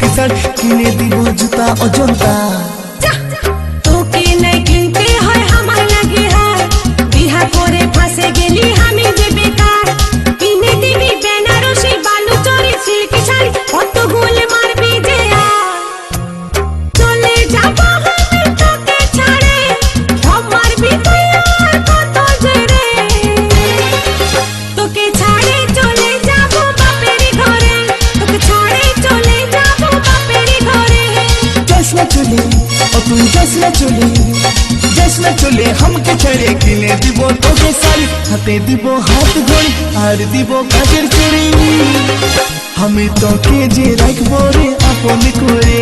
Silky sari কিনে দিব জুতা অজন্তা। তোকে নাই কিনতে হয় আমার লাগে হার, বিহা করে ফাঁসে গেলি আমি যে বেকার। কিনে দিবি বেনারসি বালুচরি সিল্কি শাড়ি, কত গোল মারবি যে আর। চলে যাব আমি তোকে ছাড়ে, সব মারবি তুই আর কত জেরে। তোকে ছাড়ে চলে যাব বাপের ঘরে, তোকে ছাড়ে চলে যাব বাপের ঘরে। যাস না চলে ও তুই যাস না চলে, যাস না চলে हमके ছেড়ে কিনে দিব তোকে শাড়ি, হাতে দিব হাত ঘড়ি আর দিব কাজের চুড়ি। আমি তোকে যে রাখবো রে আপন করে।